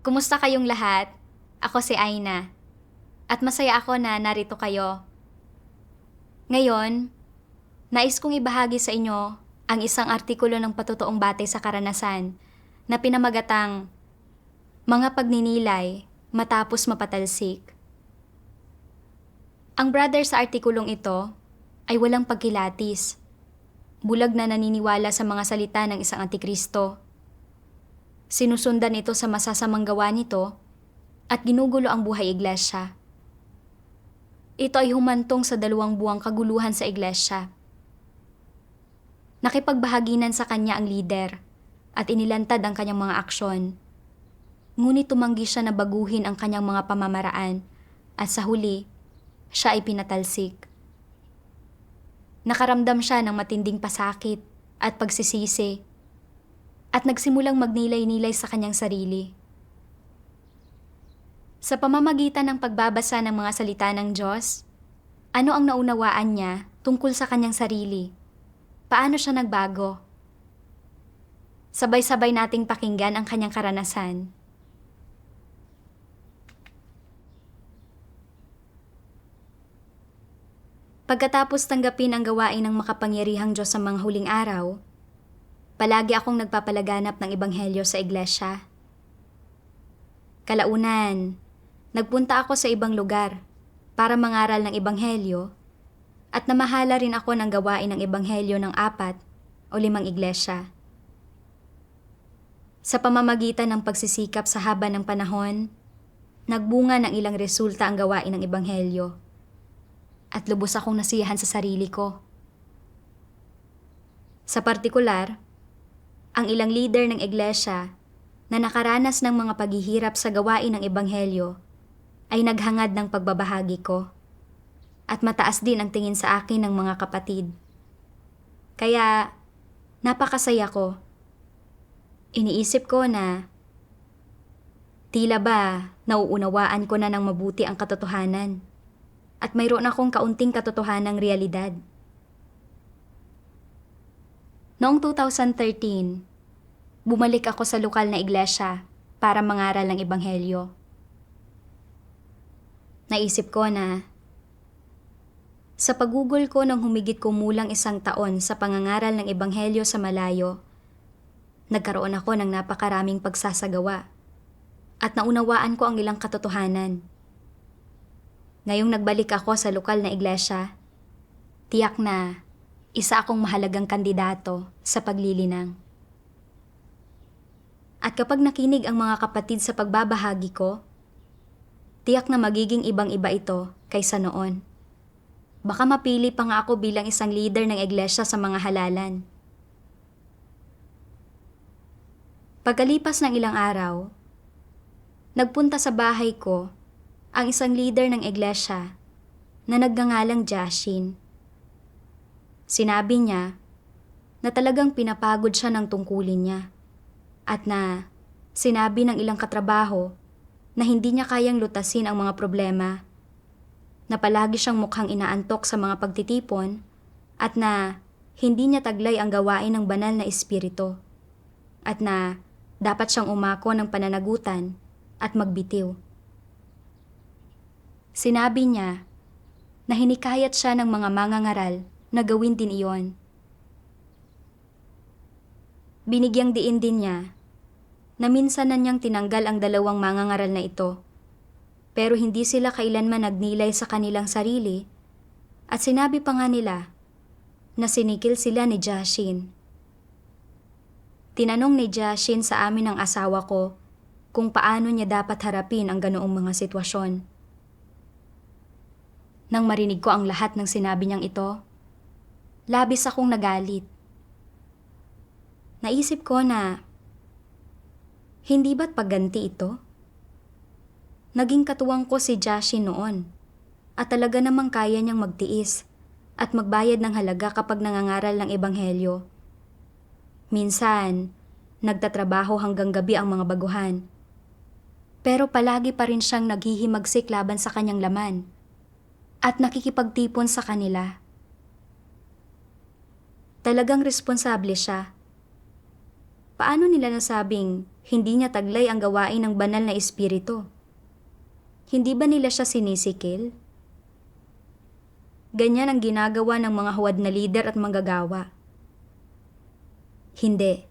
Kumusta kayong lahat? Ako si Aina. At masaya ako na narito kayo. Ngayon, nais kong ibahagi sa inyo ang isang artikulo ng patotoong batay sa karanasan na pinamagatang Mga Pagninilay Matapos Mapatalsik. Ang brother sa artikulong ito ay walang pagkilatis. Bulag na naniniwala sa mga salita ng isang antikristo. Sinusundan ito sa masasamang gawa nito at ginugulo ang buhay iglesia. Ito ay humantong sa 2 buwang kaguluhan sa iglesia. Nakipagbahaginan sa kanya ang lider at inilantad ang kanyang mga aksyon. Ngunit tumanggi siya na baguhin ang kanyang mga pamamaraan at sa huli, siya ay pinatalsik. Nakaramdam siya ng matinding pasakit at pagsisisi at nagsimulang magnilay-nilay sa kanyang sarili. Sa pamamagitan ng pagbabasa ng mga salita ng Diyos, ano ang naunawaan niya tungkol sa kanyang sarili? Paano siya nagbago? Sabay-sabay nating pakinggan ang kanyang karanasan. Pagkatapos tanggapin ang gawain ng makapangyarihang Diyos sa mga huling araw, palagi akong nagpapalaganap ng ebanghelyo sa iglesia. Kalaunan, nagpunta ako sa ibang lugar para mangaral ng ebanghelyo at namahala rin ako ng gawain ng ebanghelyo ng 4 o 5 iglesia. Sa pamamagitan ng pagsisikap sa haba ng panahon, nagbunga ng ilang resulta ang gawain ng ebanghelyo at lubos akong nasiyahan sa sarili ko. Sa partikular, ang ilang leader ng iglesia na nakaranas ng mga paghihirap sa gawain ng ebanghelyo ay naghangad ng pagbabahagi ko at mataas din ang tingin sa akin ng mga kapatid. Kaya napakasaya ko. Iniisip ko na tila ba nauunawaan ko na ng mabuti ang katotohanan at mayroon akong kaunting katotohanang realidad. Noong 2013, bumalik ako sa lokal na iglesia para mangaral ng ebanghelyo. Naisip ko na sa pagugol ko ng humigit kumulang 1 taon sa pangangaral ng ebanghelyo sa malayo, nagkaroon ako ng napakaraming pagsasagawa at naunawaan ko ang ilang katotohanan. Ngayong nagbalik ako sa lokal na iglesia, tiyak na isa akong mahalagang kandidato sa paglilinang. At kapag nakinig ang mga kapatid sa pagbabahagi ko, tiyak na magiging ibang-iba ito kaysa noon. Baka mapili pa nga ako bilang isang leader ng iglesia sa mga halalan. Pagkalipas ng ilang araw, nagpunta sa bahay ko ang isang leader ng iglesia na nagngangalang Jashin. Sinabi niya na talagang pinapagod siya ng tungkulin niya at na sinabi ng ilang katrabaho na hindi niya kayang lutasin ang mga problema, na palagi siyang mukhang inaantok sa mga pagtitipon at na hindi niya taglay ang gawain ng banal na espiritu at na dapat siyang umako ng pananagutan at magbitiw. Sinabi niya na hinikayat siya ng mga mangangaral na gawin din iyon. Binigyang diin din niya na minsan na niyang tinanggal ang 2 mangangaral na ito, pero hindi sila kailanman nagnilay sa kanilang sarili at sinabi pa nga nila na sinikil sila ni Jashin. Tinanong ni Jashin sa amin ng asawa ko kung paano niya dapat harapin ang ganoong mga sitwasyon. Nang marinig ko ang lahat ng sinabi niyang ito, labis akong nagalit. Naisip ko na, hindi ba't pagganti ito? Naging katuwang ko si Jashin noon at talaga namang kaya niyang magtiis at magbayad ng halaga kapag nangangaral ng ebanghelyo. Minsan, nagtatrabaho hanggang gabi ang mga baguhan. Pero palagi pa rin siyang naghihimagsik laban sa kanyang laman at nakikipagtipon sa kanila. Talagang responsable siya. Paano nila nasabing hindi niya taglay ang gawain ng banal na espiritu. Hindi ba nila siya sinisikil? Ganyan ang ginagawa ng mga huwad na lider at manggagawa. Hindi.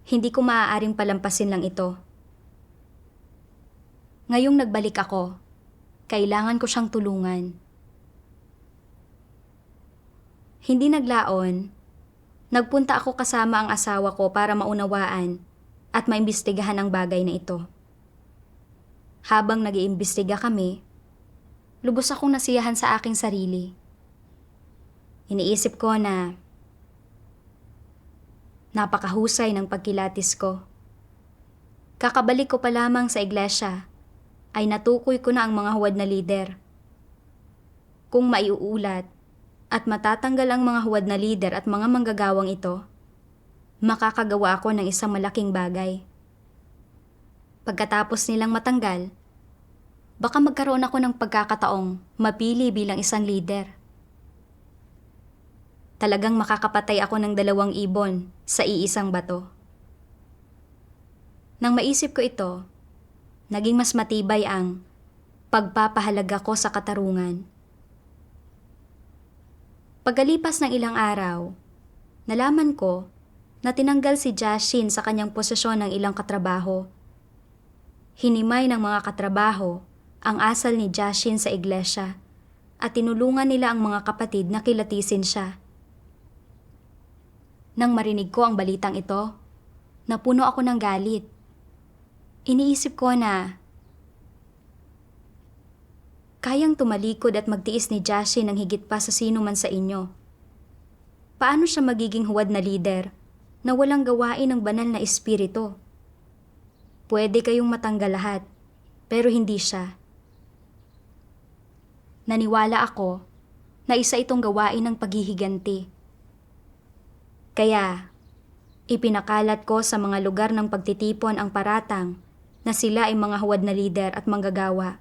Hindi ko maaaring palampasin lang ito. Ngayong nagbalik ako, kailangan ko siyang tulungan. Hindi naglaon, nagpunta ako kasama ang asawa ko para maunawaan at maimbestigahan ang bagay na ito. Habang nag-iimbestiga kami, lubos akong nasiyahan sa aking sarili. Iniisip ko na napakahusay ng pagkilatis ko. Kakabalik ko pa lamang sa iglesia, ay natukoy ko na ang mga huwad na lider. Kung maiuulat at matatanggal ang mga huwad na lider at mga manggagawang ito, makakagawa ako ng isang malaking bagay. Pagkatapos nilang matanggal, baka magkaroon ako ng pagkakataong mapili bilang isang lider. Talagang makakapatay ako ng 2 ibon sa iisang bato. Nang maisip ko ito, naging mas matibay ang pagpapahalaga ko sa katarungan. Pagkalipas ng ilang araw, nalaman ko na tinanggal si Jashin sa kanyang posisyon ng ilang katrabaho. Hinimay ng mga katrabaho ang asal ni Jashin sa iglesia at tinulungan nila ang mga kapatid na kilatisin siya. Nang marinig ko ang balitang ito, napuno ako ng galit. Iniisip ko na kayang tumalikod at magtiis ni Jashin ng higit pa sa sino man sa inyo. Paano siya magiging huwad na lider na walang gawain ng banal na espiritu? Pwede kayong matanggal lahat, pero hindi siya. Naniwala ako na isa itong gawain ng paghihiganti. Kaya, ipinakalat ko sa mga lugar ng pagtitipon ang paratang na sila ay mga huwad na lider at manggagawa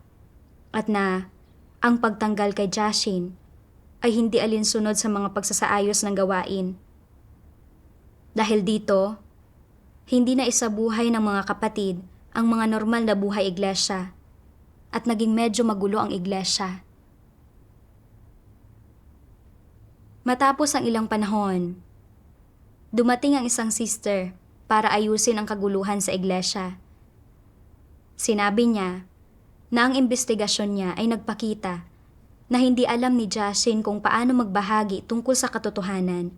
at na ang pagtanggal kay Jashin ay hindi alinsunod sa mga pagsasaayos ng gawain. Dahil dito, hindi na isabuhay ng mga kapatid ang mga normal na buhay iglesia at naging medyo magulo ang iglesia. Matapos ang ilang panahon, dumating ang isang sister para ayusin ang kaguluhan sa iglesia. Sinabi niya na ang investigasyon niya ay nagpakita na hindi alam ni Jashin kung paano magbahagi tungkol sa katotohanan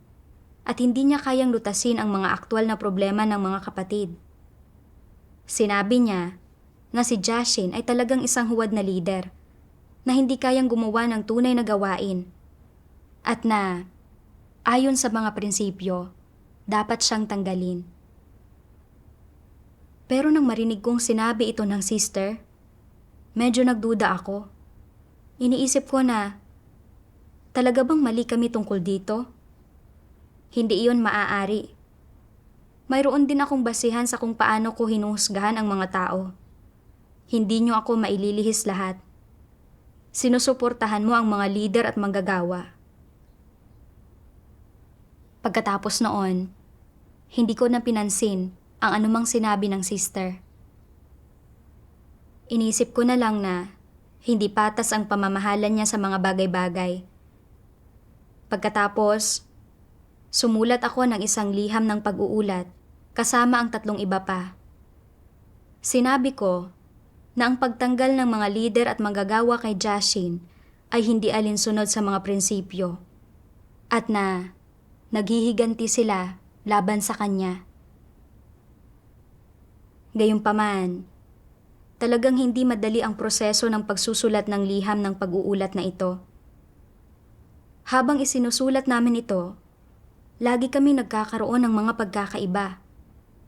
at hindi niya kayang lutasin ang mga aktwal na problema ng mga kapatid. Sinabi niya na si Jashin ay talagang isang huwad na lider na hindi kayang gumawa ng tunay na gawain at na, ayon sa mga prinsipyo, dapat siyang tanggalin. Pero nang marinig kong sinabi ito ng sister, medyo nagduda ako. Iniisip ko na, talaga bang mali kami tungkol dito? Hindi iyon maaari. Mayroon din akong basihan sa kung paano ko hinuhusgahan ang mga tao. Hindi niyo ako maililihis lahat. Sinusuportahan mo ang mga lider at manggagawa. Pagkatapos noon, hindi ko na pinansin ang anumang sinabi ng sister. Inisip ko na lang na hindi patas ang pamamahalan niya sa mga bagay-bagay. Pagkatapos, sumulat ako ng isang liham ng pag-uulat kasama ang 3 iba pa. Sinabi ko na ang pagtanggal ng mga lider at manggagawa kay Jashin ay hindi alinsunod sa mga prinsipyo at na naghihiganti sila laban sa kanya. Gayunpaman, talagang hindi madali ang proseso ng pagsusulat ng liham ng pag-uulat na ito. Habang isinusulat namin ito, lagi kami nagkakaroon ng mga pagkakaiba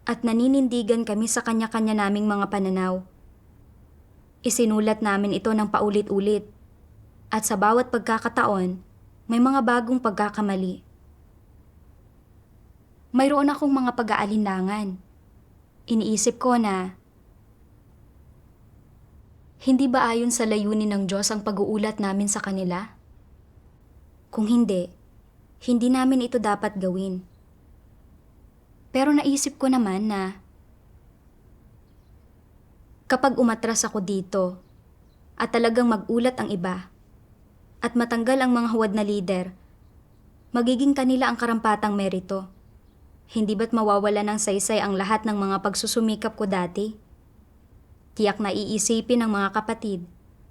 at naninindigan kami sa kanya-kanya naming mga pananaw. Isinulat namin ito ng paulit-ulit at sa bawat pagkakataon, may mga bagong pagkakamali. Mayroon akong mga pag-aalinlangan. Iniisip ko na, hindi ba ayon sa layunin ng Diyos ang pag-uulat namin sa kanila? Kung hindi, hindi namin ito dapat gawin. Pero naisip ko naman na Kapag umatras ako dito at talagang magulat ang iba at matanggal ang mga huwad na lider, magiging kanila ang karampatang merito. Hindi ba't mawawala ng saysay ang lahat ng mga pagsusumikap ko dati? Tiyak na iisipin ng mga kapatid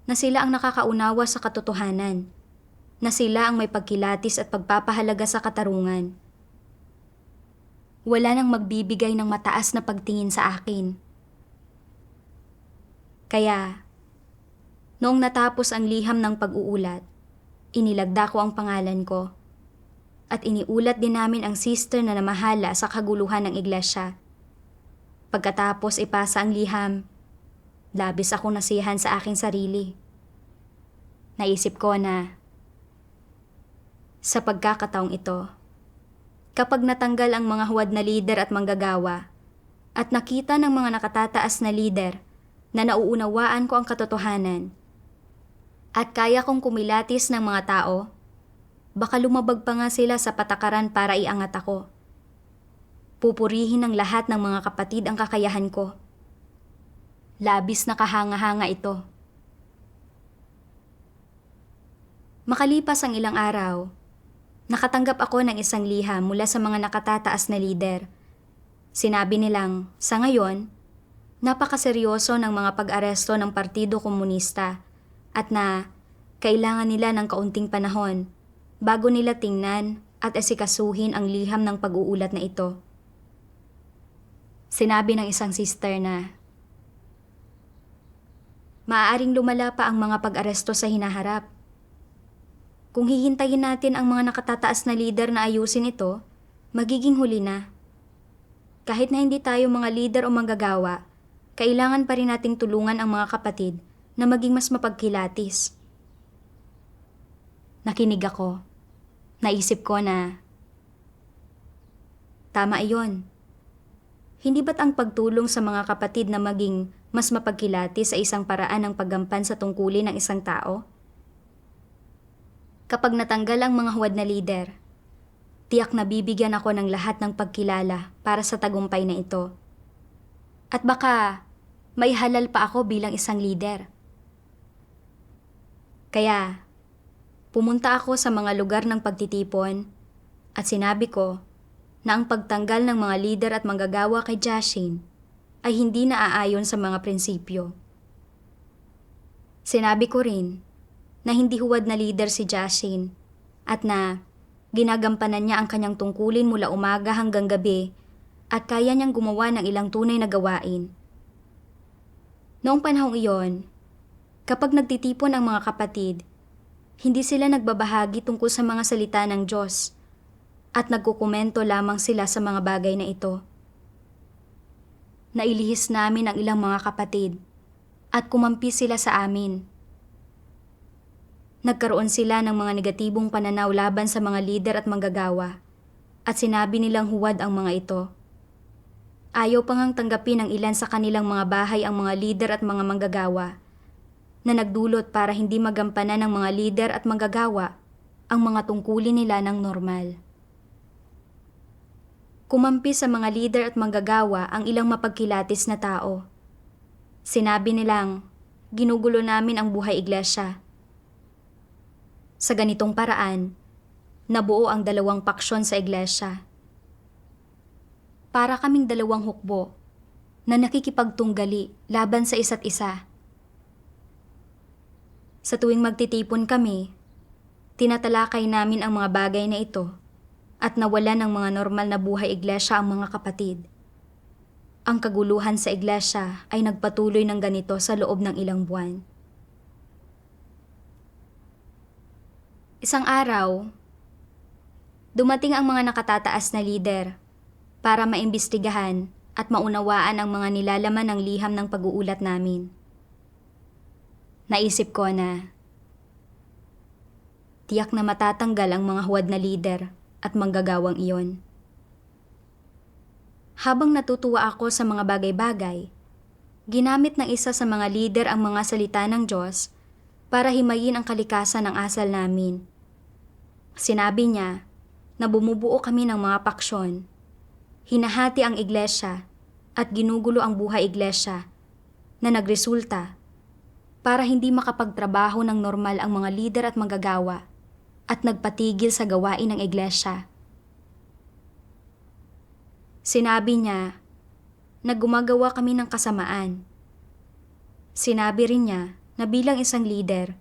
na sila ang nakakaunawa sa katotohanan, na sila ang may pagkilatis at pagpapahalaga sa katarungan. Wala nang magbibigay ng mataas na pagtingin sa akin. Kaya, noong natapos ang liham ng pag-uulat, inilagda ko ang pangalan ko at iniulat din namin ang sister na namahala sa kaguluhan ng iglesia. Pagkatapos ipasa ang liham, labis akong nasiyahan sa aking sarili. Naisip ko na, sa pagkakataong ito, kapag natanggal ang mga huwad na lider at manggagawa, at nakita ng mga nakatataas na lider na nauunawaan ko ang katotohanan, at kaya kong kumilatis ng mga tao, baka lumabag pa nga sila sa patakaran para iangat ako. Pupurihin ng lahat ng mga kapatid ang kakayahan ko. Labis na kahanga-hanga ito. Makalipas ang ilang araw, nakatanggap ako ng isang liham mula sa mga nakatataas na lider. Sinabi nilang, sa ngayon, napakaseryoso ng mga pag-aresto ng Partido Komunista at na kailangan nila ng kaunting panahon bago nila tingnan at esikasuhin ang liham ng pag-uulat na ito. Sinabi ng isang sister na, maaaring lumala pa ang mga pag-aresto sa hinaharap. Kung hihintayin natin ang mga nakatataas na lider na ayusin ito, magiging huli na. Kahit na hindi tayo mga lider o manggagawa, kailangan pa rin nating tulungan ang mga kapatid na maging mas mapagkilatis. Nakinig ako. Naisip ko na, tama iyon. Hindi ba't ang pagtulong sa mga kapatid na maging mas mapagkilatis sa isang paraan ng paggampan sa tungkulin ng isang tao? Kapag natanggal ang mga huwad na lider, tiyak na bibigyan ako ng lahat ng pagkilala para sa tagumpay na ito. At baka may halal pa ako bilang isang lider. Kaya, pumunta ako sa mga lugar ng pagtitipon at sinabi ko na ang pagtanggal ng mga lider at manggagawa kay Jashin ay hindi naaayon sa mga prinsipyo. Sinabi ko rin na hindi huwad na lider si Jashin at na ginagampanan niya ang kanyang tungkulin mula umaga hanggang gabi at kaya niyang gumawa ng ilang tunay na gawain. Noong panahong iyon, kapag nagtitipon ang mga kapatid, hindi sila nagbabahagi tungkol sa mga salita ng Diyos at nagkukomento lamang sila sa mga bagay na ito. Nailihis namin ang ilang mga kapatid at kumampi sila sa amin. Nagkaroon sila ng mga negatibong pananaw laban sa mga lider at manggagawa at sinabi nilang huwad ang mga ito. Ayaw pa ngang tanggapin ng ilan sa kanilang mga bahay ang mga lider at mga manggagawa na nagdulot para hindi magampanan ng mga lider at manggagawa ang mga tungkulin nila ng normal. Kumampi sa mga lider at manggagawa ang ilang mapagkilatis na tao. Sinabi nilang, ginugulo namin ang buhay iglesia. Sa ganitong paraan, nabuo ang dalawang paksyon sa iglesia. Para kaming dalawang hukbo na nakikipagtunggali laban sa isa't isa. Sa tuwing magtitipon kami, tinatalakay namin ang mga bagay na ito at nawalan ng mga normal na buhay iglesia ang mga kapatid. Ang kaguluhan sa iglesia ay nagpatuloy ng ganito sa loob ng ilang buwan. Isang araw, dumating ang mga nakatataas na lider para maimbestigahan at maunawaan ang mga nilalaman ng liham ng pag-uulat namin. Naisip ko na tiyak na matatanggal ang mga huwad na lider at manggagawang iyon. Habang natutuwa ako sa mga bagay-bagay, ginamit ng isa sa mga lider ang mga salita ng Diyos para himayin ang kalikasan ng asal namin. Sinabi niya na bumubuo kami ng mga paksyon, hinahati ang iglesia at ginugulo ang buhay iglesia na nagresulta para hindi makapagtrabaho ng normal ang mga lider at manggagawa at nagpatigil sa gawain ng iglesia. Sinabi niya na gumagawa kami ng kasamaan. Sinabi rin niya na bilang isang leader,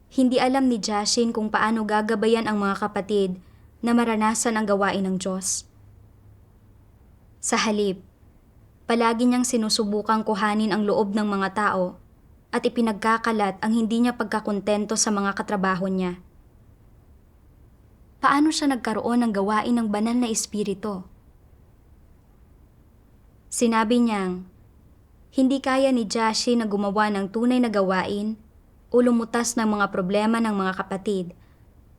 hindi alam ni Jashin kung paano gagabayan ang mga kapatid na maranasan ang gawain ng Diyos. Sa halip, palagi niyang sinusubukang kuhanin ang loob ng mga tao at ipinagkakalat ang hindi niya pagkakontento sa mga katrabaho niya. Paano siya nagkaroon ng gawain ng banal na espiritu? Sinabi niyang, hindi kaya ni Jashi na gumawa ng tunay na gawain o lumutas ng mga problema ng mga kapatid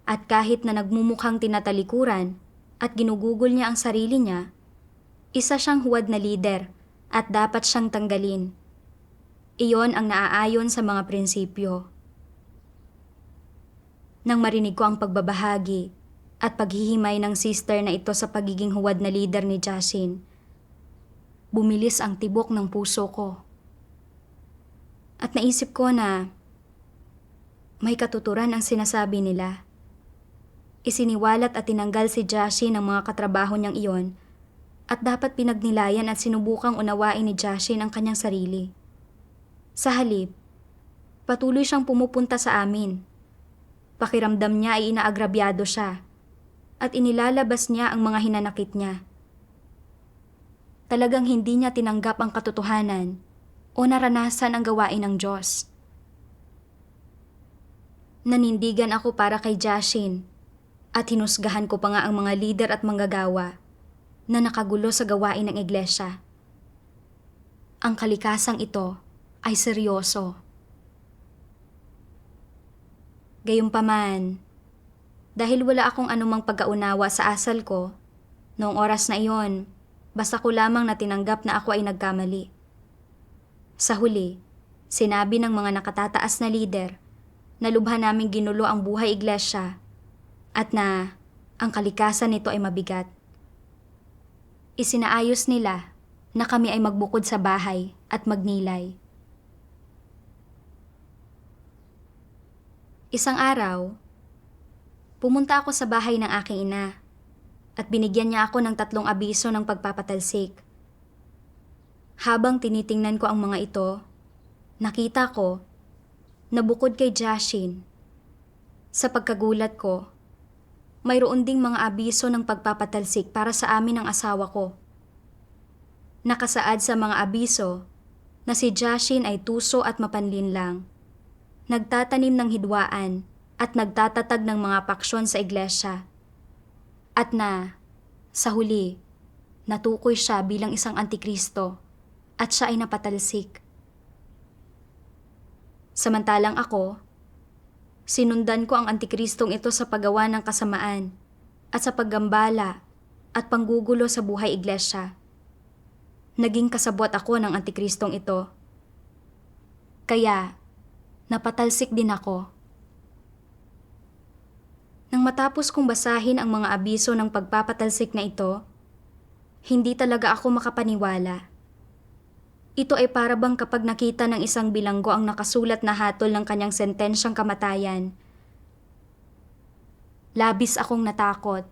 at kahit na nagmumukhang tinatalikuran at ginugugol niya ang sarili niya, isa siyang huwad na lider at dapat siyang tanggalin. Iyon ang naaayon sa mga prinsipyo. Nang marinig ko ang pagbabahagi at paghihimay ng sister na ito sa pagiging huwad na lider ni Jashin, bumilis ang tibok ng puso ko. At naisip ko na may katuturan ang sinasabi nila. Isiniwalat at tinanggal si Jashin ng mga katrabaho niyang iyon at dapat pinagnilayan at sinubukang unawain ni Jashin ang kanyang sarili. Sa halip, patuloy siyang pumupunta sa amin. Pakiramdam niya ay inaagrabyado siya at inilalabas niya ang mga hinanakit niya. Talagang hindi niya tinanggap ang katotohanan o naranasan ang gawain ng Diyos. Nanindigan ako para kay Jashin at hinusgahan ko pa nga ang mga lider at manggagawa na nakagulo sa gawain ng iglesia. Ang kalikasang ito ay seryoso. Gayunpaman, dahil wala akong anumang pagkaunawa sa asal ko, noong oras na iyon, basta ko lamang na tinanggap na ako ay nagkamali. Sa huli, sinabi ng mga nakatataas na lider na lubha naming ginulo ang buhay iglesia at na ang kalikasan nito ay mabigat. Isinaayos nila na kami ay magbukod sa bahay at magnilay. Isang araw, pumunta ako sa bahay ng aking ina at binigyan niya ako ng 3 abiso ng pagpapatalsik. Habang tinitingnan ko ang mga ito, nakita ko na bukod kay Jashin, sa pagkagulat ko, mayroon ding mga abiso ng pagpapatalsik para sa amin ng asawa ko. Nakasaad sa mga abiso na si Jashin ay tuso at mapanlinlang, nagtatanim ng hidwaan at nagtatatag ng mga paksyon sa iglesia. At na, sa huli, natukoy siya bilang isang antikristo at siya ay napatalsik. Samantalang ako, sinundan ko ang antikristong ito sa paggawa ng kasamaan at sa paggambala at panggugulo sa buhay iglesia. Naging kasabwat ako ng antikristong ito. Kaya, napatalsik din ako. Nang matapos kong basahin ang mga abiso ng pagpapatalsik na ito, hindi talaga ako makapaniwala. Ito ay para bang kapag nakita ng isang bilanggo ang nakasulat na hatol ng kanyang sentensyang kamatayan. Labis akong natakot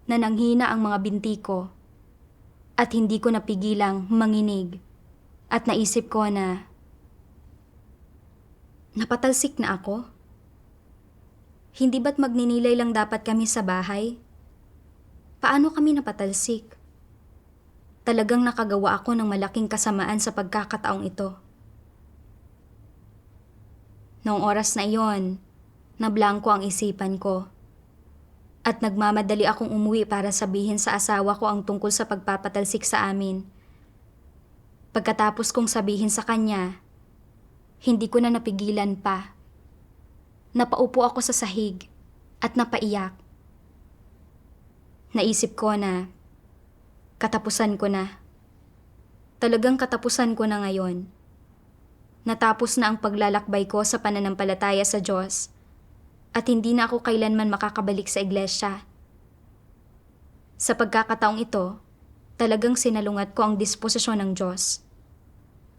na nanghina ang mga binti ko at hindi ko napigilang manginig at naisip ko na napatalsik na ako? Hindi ba't magninilay lang dapat kami sa bahay? Paano kami napatalsik? Talagang nakagawa ako ng malaking kasamaan sa pagkakataong ito. Noong oras na iyon, nablangko ang isipan ko. At nagmamadali akong umuwi para sabihin sa asawa ko ang tungkol sa pagpapatalsik sa amin. Pagkatapos kong sabihin sa kanya, hindi ko na napigilan pa. Napaupo ako sa sahig at napaiyak. Naisip ko na katapusan ko na. Talagang katapusan ko na ngayon. Natapos na ang paglalakbay ko sa pananampalataya sa Diyos at hindi na ako kailanman makakabalik sa iglesia. Sa pagkakataong ito, talagang sinalungat ko ang disposisyon ng Diyos.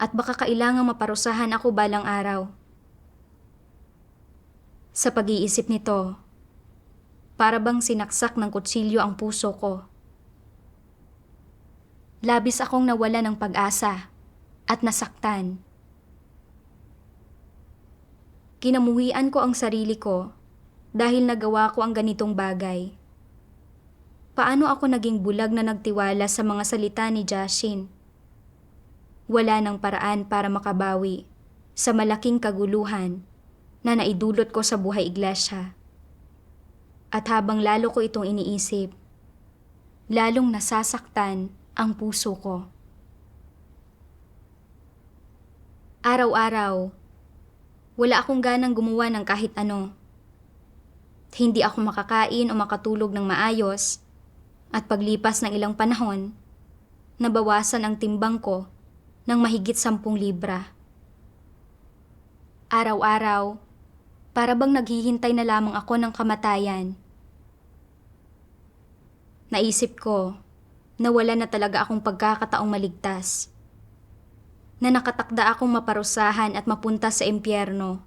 at baka kailangang maparusahan ako balang araw. Sa pag-iisip nito, para bang sinaksak ng kutsilyo ang puso ko. Labis akong nawala ng pag-asa at nasaktan. Kinamuhian ko ang sarili ko dahil nagawa ko ang ganitong bagay. Paano ako naging bulag na nagtiwala sa mga salita ni Jashin? Wala nang paraan para makabawi sa malaking kaguluhan na naidulot ko sa buhay iglesia. At habang lalo ko itong iniisip, lalong nasasaktan ang puso ko. Araw-araw, wala akong ganang gumawa ng kahit ano. Hindi ako makakain o makatulog ng maayos at paglipas ng ilang panahon, nabawasan ang timbang ko ng mahigit 10 libra. Araw-araw, para bang naghihintay na lamang ako ng kamatayan. Naisip ko na wala na talaga akong pagkakataong maligtas. Na nakatakda akong maparusahan at mapunta sa impyerno.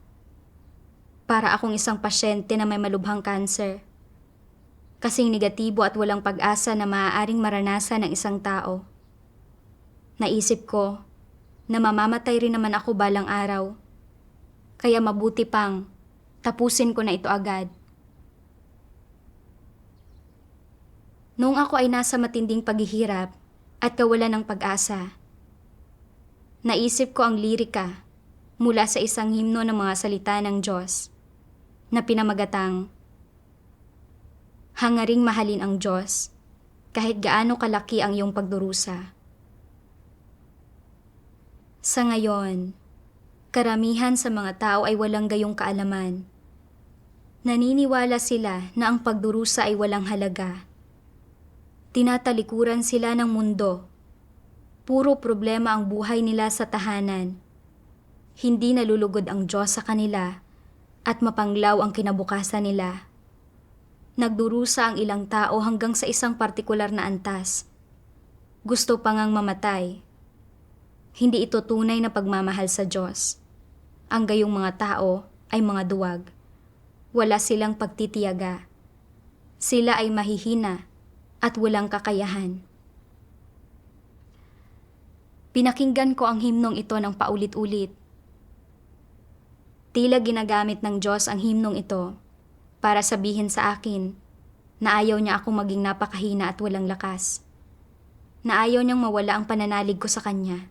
Para akong isang pasyente na may malubhang kanser. Kasing negatibo at walang pag-asa na maaaring maranasan ng isang tao. Naisip ko na mamamatay rin naman ako balang araw. Kaya mabuti pang tapusin ko na ito agad. Noong ako ay nasa matinding paghihirap at kawalan ng pag-asa, naisip ko ang lirika mula sa isang himno ng mga salita ng Diyos na pinamagatang, "Hangaring mahalin ang Diyos kahit gaano kalaki ang iyong pagdurusa." Sa ngayon, karamihan sa mga tao ay walang gayong kaalaman. Naniniwala sila na ang pagdurusa ay walang halaga. Tinatalikuran sila ng mundo. Puro problema ang buhay nila sa tahanan. Hindi nalulugod ang Diyos sa kanila at mapanglaw ang kinabukasan nila. Nagdurusa ang ilang tao hanggang sa isang partikular na antas. Gusto pa ngang mamatay. Hindi ito tunay na pagmamahal sa Diyos. Ang gayong mga tao ay mga duwag. Wala silang pagtitiyaga. Sila ay mahihina at walang kakayahan. Pinakinggan ko ang himnong ito ng paulit-ulit. Tila ginagamit ng Diyos ang himnong ito para sabihin sa akin na ayaw niya akong maging napakahina at walang lakas. Na ayaw niyang mawala ang pananalig ko sa Kanya.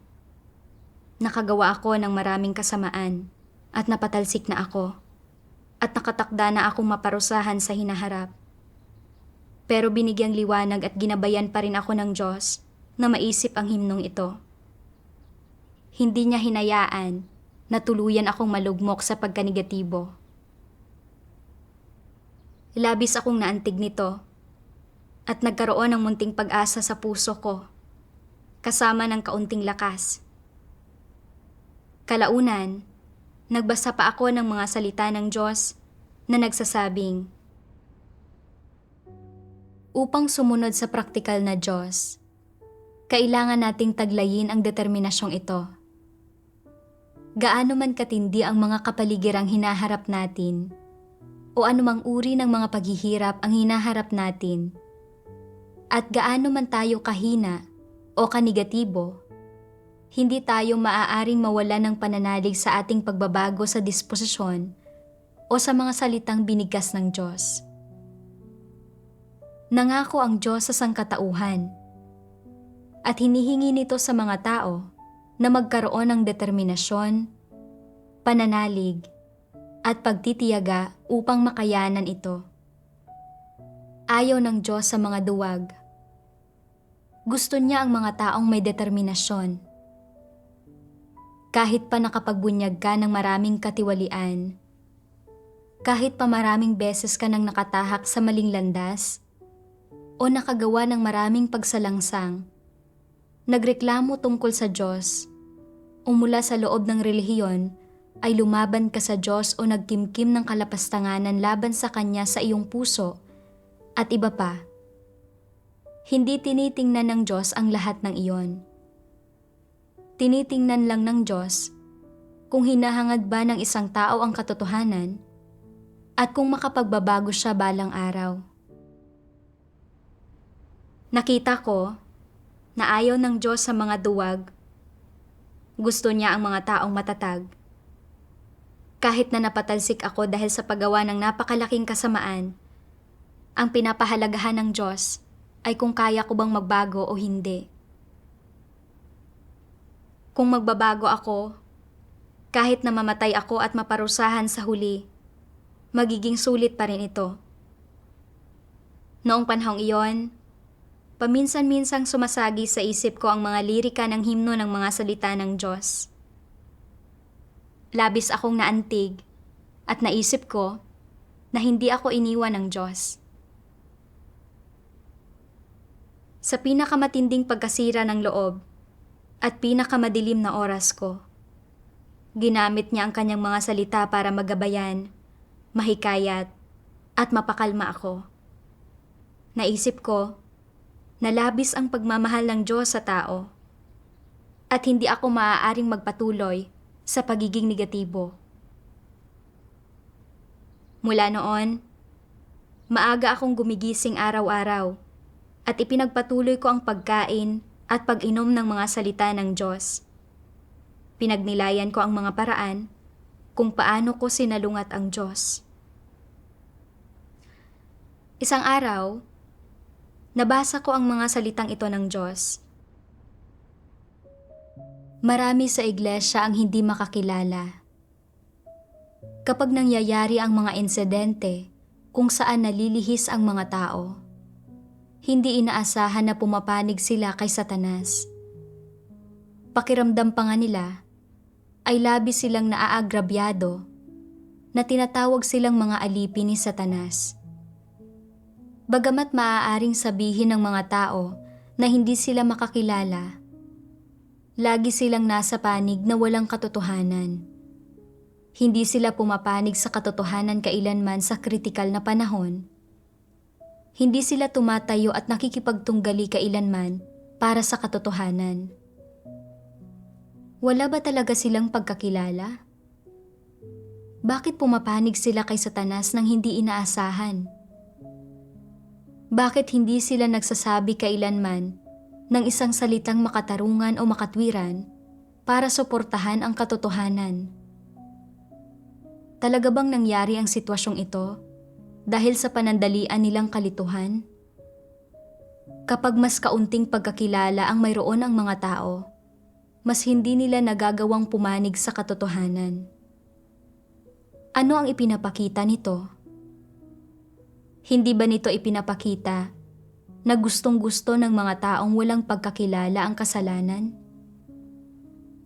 Nakagawa ako ng maraming kasamaan at napatalsik na ako at nakatakda na akong maparusahan sa hinaharap. Pero binigyang liwanag at ginabayan pa rin ako ng Diyos na maisip ang himnong ito. Hindi niya hinayaan na tuluyan akong malugmok sa pagkanegatibo. Labis akong naantig nito at nagkaroon ng munting pag-asa sa puso ko, kasama ng kaunting lakas. Kalaunan, nagbasa pa ako ng mga salita ng Diyos na nagsasabing, upang sumunod sa praktikal na Diyos, kailangan nating taglayin ang determinasyong ito. Gaano man katindi ang mga kapaligirang hinaharap natin, o anumang uri ng mga paghihirap ang hinaharap natin, at gaano man tayo kahina o kanegatibo, hindi tayo maaaring mawala ng pananalig sa ating pagbabago sa disposisyon o sa mga salitang binigkas ng Diyos. Nangako ang Diyos sa sangkatauhan at hinihingi nito sa mga tao na magkaroon ng determinasyon, pananalig, at pagtitiyaga upang makayanan ito. Ayaw ng Diyos sa mga duwag. Gusto niya ang mga taong may determinasyon. Kahit pa nakapagbunyag ka ng maraming katiwalian, kahit pa maraming beses ka nang nakatahak sa maling landas, o nakagawa ng maraming pagsalangsang, nagreklamo tungkol sa Diyos, o mula sa loob ng relihiyon ay lumaban ka sa Diyos o nagkimkim ng kalapastanganan laban sa Kanya sa iyong puso, at iba pa, hindi tinitingnan ng Diyos ang lahat ng iyon. Tinitingnan lang ng Diyos kung hinahangad ba ng isang tao ang katotohanan at kung makapagbabago siya balang araw. Nakita ko na ayaw ng Diyos sa mga duwag. Gusto niya ang mga taong matatag. Kahit na napatalsik ako dahil sa paggawa ng napakalaking kasamaan, ang pinapahalagahan ng Diyos ay kung kaya ko bang magbago o hindi. Kung magbabago ako, kahit na mamatay ako at maparusahan sa huli, magiging sulit pa rin ito. Noong panahong iyon, paminsan-minsang sumasagi sa isip ko ang mga lirika ng himno ng mga salita ng Diyos. Labis akong naantig at naisip ko na hindi ako iniwan ng Diyos. Sa pinakamatinding pagkasira ng loob at pinakamadilim na oras ko, ginamit niya ang kanyang mga salita para magabayan, mahikayat, at mapakalma ako. Naisip ko na labis ang pagmamahal ng Diyos sa tao at hindi ako maaaring magpatuloy sa pagiging negatibo. Mula noon, maaga akong gumigising araw-araw at ipinagpatuloy ko ang pagkain at pag-inom ng mga salita ng Diyos. Pinagnilayan ko ang mga paraan kung paano ko sinalungat ang Diyos. Isang araw, nabasa ko ang mga salitang ito ng Diyos. Marami sa iglesia ang hindi makakilala. Kapag nangyayari ang mga insidente kung saan nalilihis ang mga tao, hindi inaasahan na pumapanig sila kay Satanas. Pakiramdam pa nga nila ay labis silang naaagrabyado na tinatawag silang mga alipin ni Satanas. Bagamat maaaring sabihin ng mga tao na hindi sila makakilala, lagi silang nasa panig na walang katotohanan. Hindi sila pumapanig sa katotohanan kailanman sa kritikal na panahon. Hindi sila tumatayo at nakikipagtunggali kailanman para sa katotohanan. Wala ba talaga silang pagkakilala? Bakit pumapanig sila kay Satanas nang hindi inaasahan? Bakit hindi sila nagsasabi kailanman ng isang salitang makatarungan o makatwiran para suportahan ang katotohanan? Talaga bang nangyari ang sitwasyong ito dahil sa panandalian nilang kalituhan? Kapag mas kaunting pagkakilala ang mayroon ang mga tao, mas hindi nila nagagawang pumanig sa katotohanan. Ano ang ipinapakita nito? Hindi ba nito ipinapakita na gustong-gusto ng mga taong walang pagkakilala ang kasalanan?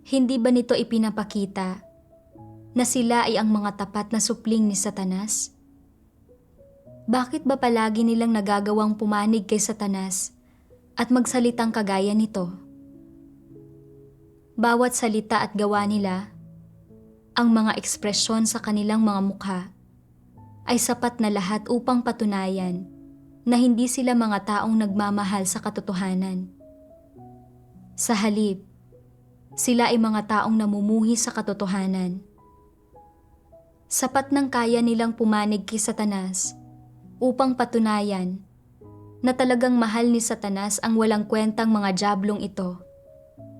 Hindi ba nito ipinapakita na sila ay ang mga tapat na supling ni Satanas? Bakit ba palagi nilang nagagawang pumanig kay Satanas at magsalitang kagaya nito? Bawat salita at gawa nila, ang mga ekspresyon sa kanilang mga mukha, ay sapat na lahat upang patunayan na hindi sila mga taong nagmamahal sa katotohanan. Sa halip, sila ay mga taong namumuhi sa katotohanan. Sapat nang kaya nilang pumanig kay Satanas upang patunayan na talagang mahal ni Satanas ang walang kwentang mga diablong ito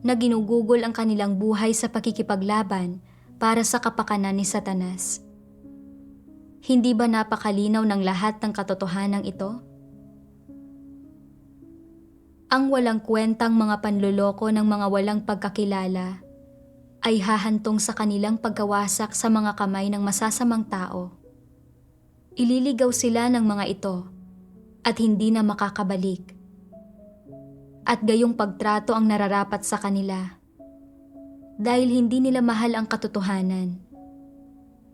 na ginugugol ang kanilang buhay sa pakikipaglaban para sa kapakanan ni Satanas. Hindi ba napakalinaw ng lahat ng katotohanan ito? Ang walang kwentang mga panloloko ng mga walang pagkakilala ay hahantong sa kanilang pagkawasak sa mga kamay ng masasamang tao. Ililigaw sila ng mga ito at hindi na makakabalik. At gayong pagtrato ang nararapat sa kanila dahil hindi nila mahal ang katotohanan.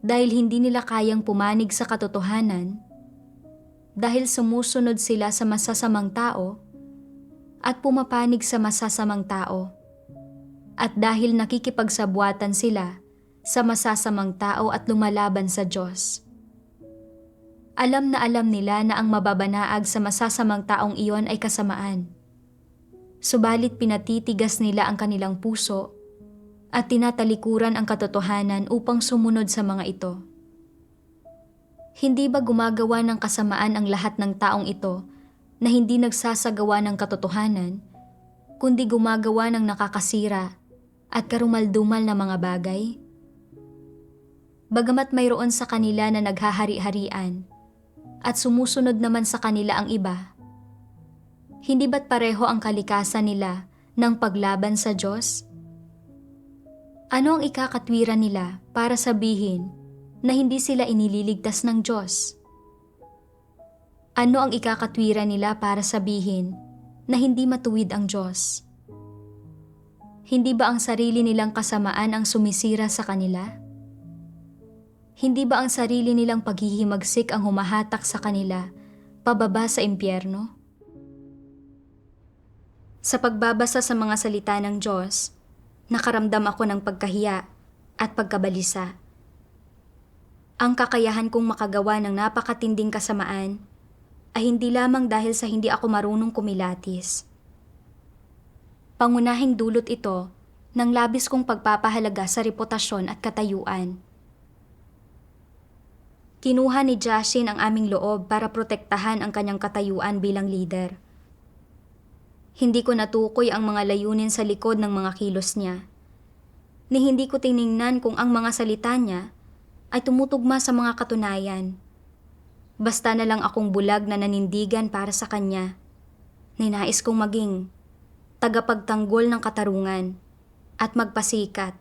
Dahil hindi nila kayang pumanig sa katotohanan, dahil sumusunod sila sa masasamang tao at pumapanig sa masasamang tao, at dahil nakikipagsabwatan sila sa masasamang tao at lumalaban sa Diyos. Alam na alam nila na ang mababanaag sa masasamang taong iyon ay kasamaan. Subalit pinatitigas nila ang kanilang puso at tinatalikuran ang katotohanan upang sumunod sa mga ito. Hindi ba gumagawa ng kasamaan ang lahat ng taong ito na hindi nagsasagawa ng katotohanan, kundi gumagawa ng nakakasira at karumaldumal na mga bagay? Bagamat mayroon sa kanila na naghahari-harian at sumusunod naman sa kanila ang iba, hindi ba't pareho ang kalikasan nila ng paglaban sa Diyos? Ano ang ikakatwiran nila para sabihin na hindi sila inililigtas ng Diyos? Ano ang ikakatwiran nila para sabihin na hindi matuwid ang Diyos? Hindi ba ang sarili nilang kasamaan ang sumisira sa kanila? Hindi ba ang sarili nilang paghihimagsik ang humahatak sa kanila pababa sa impyerno? Sa pagbabasa sa mga salita ng Diyos, nakaramdam ako ng pagkahiya at pagkabalisa. Ang kakayahan kong makagawa ng napakatinding kasamaan ay hindi lamang dahil sa hindi ako marunong kumilatis. Pangunahing dulot ito ng labis kong pagpapahalaga sa reputasyon at katayuan. Kinuha ni Jashin ang aming loob para protektahan ang kanyang katayuan bilang leader. Hindi ko natukoy ang mga layunin sa likod ng mga kilos niya, ni hindi ko tiningnan kung ang mga salita niya ay tumutugma sa mga katunayan. Basta na lang akong bulag na nanindigan para sa kanya. Ninais kong maging tagapagtanggol ng katarungan at magpasikat.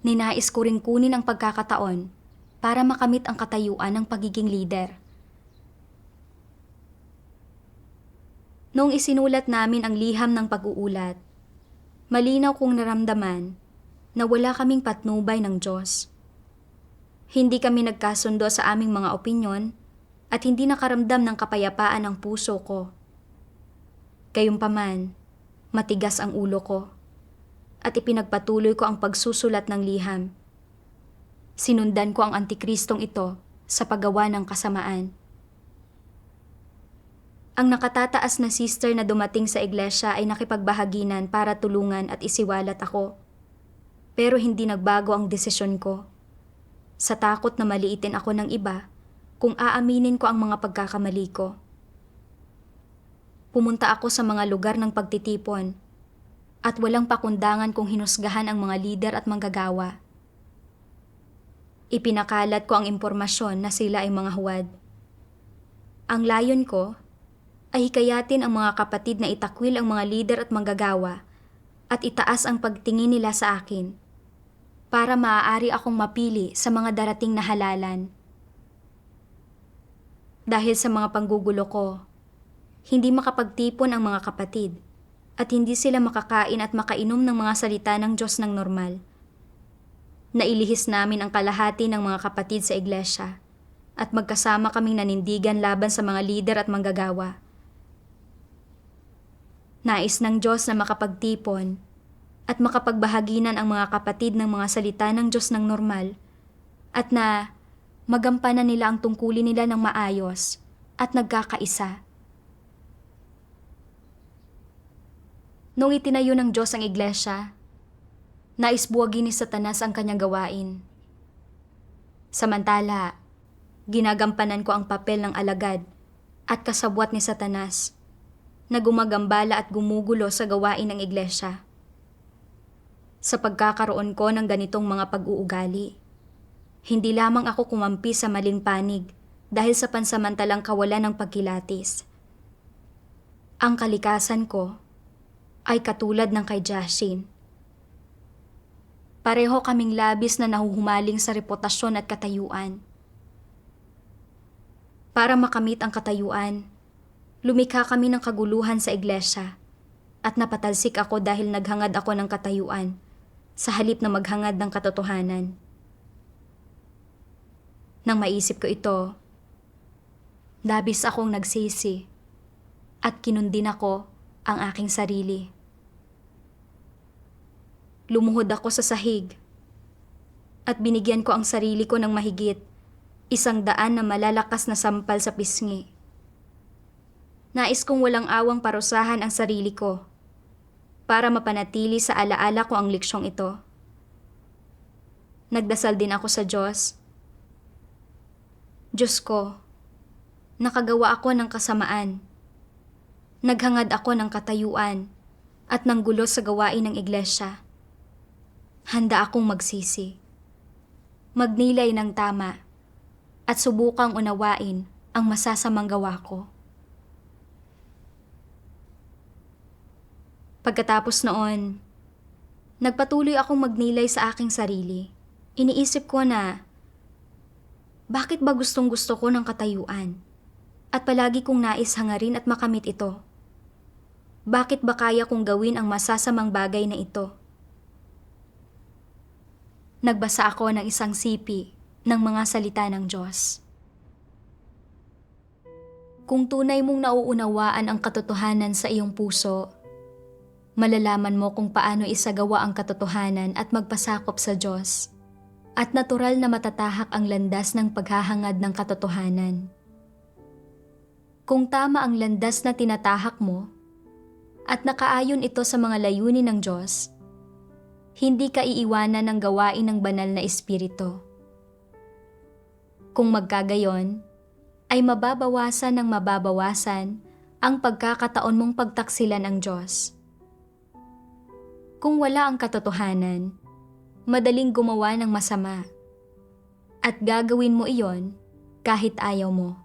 Ninais ko ring kunin ang pagkakataon para makamit ang katayuan ng pagiging leader. Noong isinulat namin ang liham ng pag-uulat, malinaw kong naramdaman na wala kaming patnubay ng Diyos. Hindi kami nagkasundo sa aming mga opinyon at hindi nakaramdam ng kapayapaan ang puso ko. Gayunpaman, matigas ang ulo ko at ipinagpatuloy ko ang pagsusulat ng liham. Sinundan ko ang antikristong ito sa paggawa ng kasamaan. Ang nakatataas na sister na dumating sa iglesia ay nakipagbahaginan para tulungan at isiwalat ako. Pero hindi nagbago ang desisyon ko. Sa takot na maliitin ako ng iba kung aaminin ko ang mga pagkakamali ko. Pumunta ako sa mga lugar ng pagtitipon at walang pakundangan kung hinusgahan ang mga lider at manggagawa. Ipinakalat ko ang impormasyon na sila ay mga huwad. Ang layon ko ay hikayatin ang mga kapatid na itakwil ang mga lider at manggagawa at itaas ang pagtingin nila sa akin para maaari akong mapili sa mga darating na halalan. Dahil sa mga panggugulo ko, hindi makapagtipon ang mga kapatid at hindi sila makakain at makainom ng mga salita ng Diyos ng normal. Nailihis namin ang kalahati ng mga kapatid sa iglesia at magkasama kaming nanindigan laban sa mga lider at manggagawa. Nais ng Diyos na makapagtipon at makapagbahaginan ang mga kapatid ng mga salita ng Diyos ng normal at na magampanan nila ang tungkulin nila ng maayos at nagkakaisa. Nung itinayo ng Diyos ang iglesia, nais buwagin ni Satanas ang kanyang gawain. Samantala, ginagampanan ko ang papel ng alagad at kasabwat ni Satanas na gumagambala at gumugulo sa gawain ng iglesia. Sa pagkakaroon ko ng ganitong mga pag-uugali, hindi lamang ako kumampi sa maling panig dahil sa pansamantalang kawalan ng pagkilatis. Ang kalikasan ko ay katulad ng kay Jashin. Pareho kaming labis na nahuhumaling sa reputasyon at katayuan. Para makamit ang katayuan, lumikha kami ng kaguluhan sa iglesia at napatalsik ako dahil naghangad ako ng katayuan sa halip na maghangad ng katotohanan. Nang maisip ko ito, labis akong nagsisi at kinundin ako ang aking sarili. Lumuhod ako sa sahig at binigyan ko ang sarili ko ng mahigit 100 na malalakas na sampal sa pisngi. Nais kong walang awang parusahan ang sarili ko. para mapanatili sa alaala ko ang leksyong ito. Nagdasal din ako sa Diyos. Diyos ko, nakagawa ako ng kasamaan. Naghangad ako ng katayuan at ng gulo sa gawain ng iglesia. Handa akong magsisi, magnilay ng tama, at subukang unawain ang masasamang gawa ko. Pagkatapos noon, nagpatuloy akong magnilay sa aking sarili. Iniisip ko na, bakit ba gustong-gusto ko ng katayuan? At palagi kong nais hangarin at makamit ito. Bakit ba kaya kong gawin ang masasamang bagay na ito? Nagbasa ako ng isang sipi ng mga salita ng Diyos. Kung tunay mong nauunawaan ang katotohanan sa iyong puso, malalaman mo kung paano isagawa ang katotohanan at magpasakop sa Diyos, at natural na matatahak ang landas ng paghahangad ng katotohanan. Kung tama ang landas na tinatahak mo, at nakaayon ito sa mga layunin ng Diyos, hindi ka iiwanan ng gawain ng banal na Espiritu. Kung magkagayon, ay mababawasan ng mababawasan ang pagkakataon mong pagtaksilan ang Diyos. Kung wala ang katotohanan, madaling gumawa ng masama, at gagawin mo iyon kahit ayaw mo.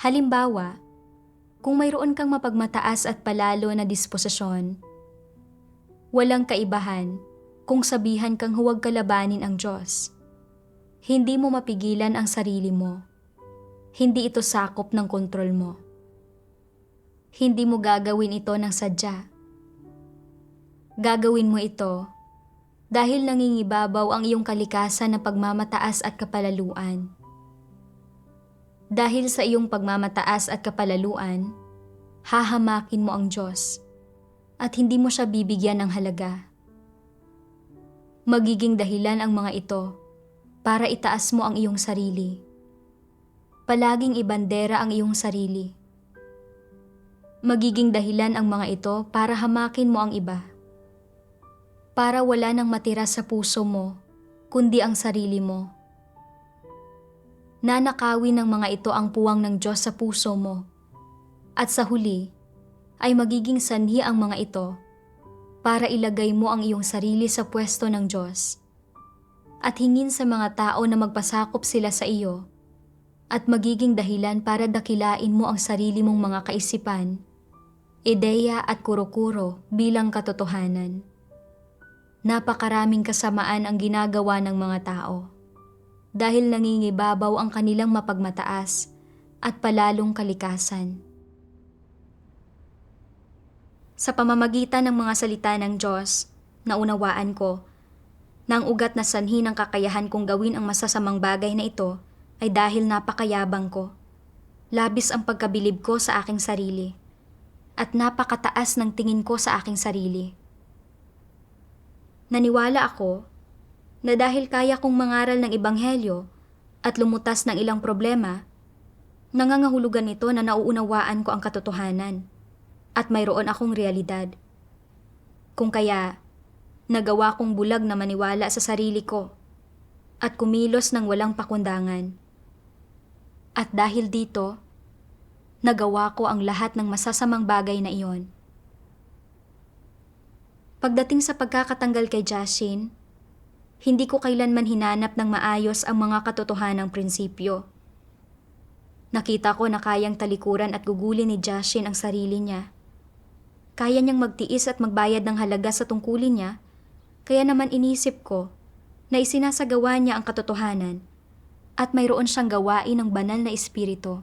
Halimbawa, kung mayroon kang mapagmataas at palalo na disposisyon, walang kaibahan kung sabihan kang huwag kalabanin ang Diyos. Hindi mo mapigilan ang sarili mo. Hindi ito sakop ng kontrol mo. Hindi mo gagawin ito ng sadya. Gagawin mo ito dahil nangingibabaw ang iyong kalikasan na pagmamataas at kapalaluan. Dahil sa iyong pagmamataas at kapalaluan, hahamakin mo ang Diyos at hindi mo siya bibigyan ng halaga. Magiging dahilan ang mga ito para itaas mo ang iyong sarili. Palaging ibandera ang iyong sarili. Magiging dahilan ang mga ito para hamakin mo ang iba. Para wala nang matira sa puso mo, kundi ang sarili mo. Nanakawin ng mga ito ang puwang ng Diyos sa puso mo. At sa huli, ay magiging sanhi ang mga ito para ilagay mo ang iyong sarili sa pwesto ng Diyos. At hingin sa mga tao na magpasakop sila sa iyo, at magiging dahilan para dakilain mo ang sarili mong mga kaisipan, ideya at kuro-kuro bilang katotohanan. Napakaraming kasamaan ang ginagawa ng mga tao, dahil nangingibabaw ang kanilang mapagmataas at palalong kalikasan. Sa pamamagitan ng mga salita ng Diyos, naunawaan ko na ang ugat na sanhi ng kakayahan kong gawin ang masasamang bagay na ito ay dahil napakayabang ko. Labis ang pagkabilib ko sa aking sarili at napakataas ng tingin ko sa aking sarili. Naniwala ako na dahil kaya kong mangaral ng ebanghelyo at lumutas ng ilang problema, nangangahulugan ito na nauunawaan ko ang katotohanan at mayroon akong realidad. Kung kaya, nagawa kong bulag na maniwala sa sarili ko at kumilos ng walang pakundangan. At dahil dito, nagawa ko ang lahat ng masasamang bagay na iyon. Pagdating sa pagkakatanggal kay Jashin, hindi ko kailanman hinanap ng maayos ang mga katotohanang prinsipyo. Nakita ko na kayang talikuran at gugulin ni Jashin ang sarili niya. Kaya niyang magtiis at magbayad ng halaga sa tungkulin niya, kaya naman inisip ko na isinasagawa niya ang katotohanan at mayroon siyang gawain ng banal na espiritu.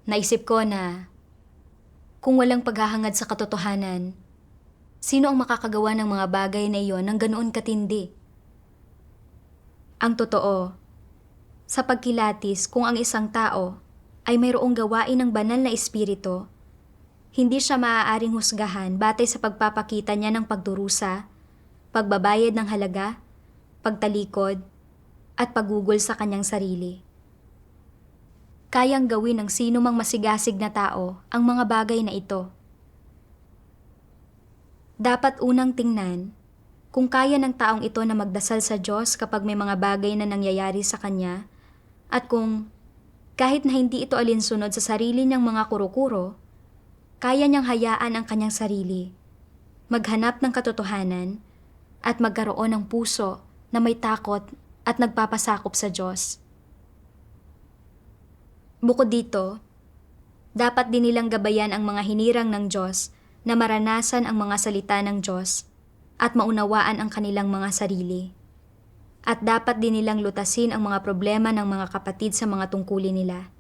Naisip ko na kung walang paghahangad sa katotohanan, sino ang makakagawa ng mga bagay na iyon ng ganoon katindi? Ang totoo, sa pagkilatis kung ang isang tao ay mayroong gawain ng banal na espiritu, hindi siya maaaring husgahan batay sa pagpapakita niya ng pagdurusa, pagbabayad ng halaga, pagtalikod, at paggugol sa kanyang sarili. kayang gawin ng sino mang masigasig na tao ang mga bagay na ito. Dapat unang tingnan kung kaya ng taong ito na magdasal sa Diyos kapag may mga bagay na nangyayari sa kanya at kung kahit na hindi ito alinsunod sa sarili niyang mga kuro-kuro, kaya niyang hayaan ang kanyang sarili, maghanap ng katotohanan at magkaroon ng puso na may takot at nagpapasakop sa Diyos. Bukod dito, dapat din nilang gabayan ang mga hinirang ng Diyos na maranasan ang mga salita ng Diyos at maunawaan ang kanilang mga sarili. At dapat din nilang lutasin ang mga problema ng mga kapatid sa mga tungkulin nila.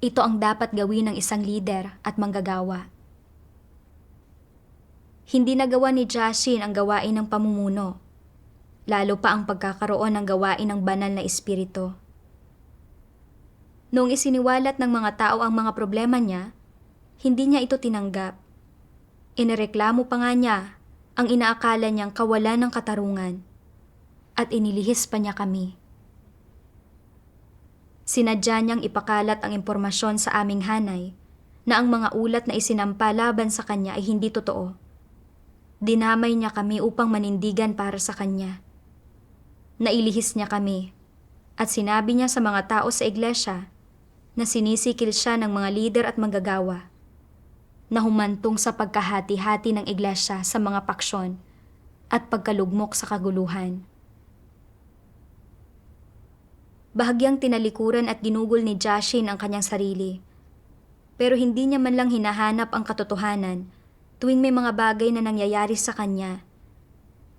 Ito ang dapat gawin ng isang lider at manggagawa. Hindi nagawa ni Jashin ang gawain ng pamumuno, lalo pa ang pagkakaroon ng gawain ng banal na espiritu. Noong isiniwalat ng mga tao ang mga problema niya, hindi niya ito tinanggap. Inireklamo pa nga niya ang inaakala niyang kawalan ng katarungan at inilihis pa niya kami. Sinadya niyang ipakalat ang impormasyon sa aming hanay na ang mga ulat na isinampa laban sa kanya ay hindi totoo. Dinamay niya kami upang manindigan para sa kanya. Nailihis niya kami at sinabi niya sa mga tao sa iglesia na sinisikil siya ng mga lider at manggagawa na humantong sa pagkahati-hati ng iglesia sa mga paksyon at pagkalugmok sa kaguluhan. Bahagyang tinalikuran at ginugol ni Jashin ang kanyang sarili, pero hindi niya man lang hinahanap ang katotohanan tuwing may mga bagay na nangyayari sa kanya,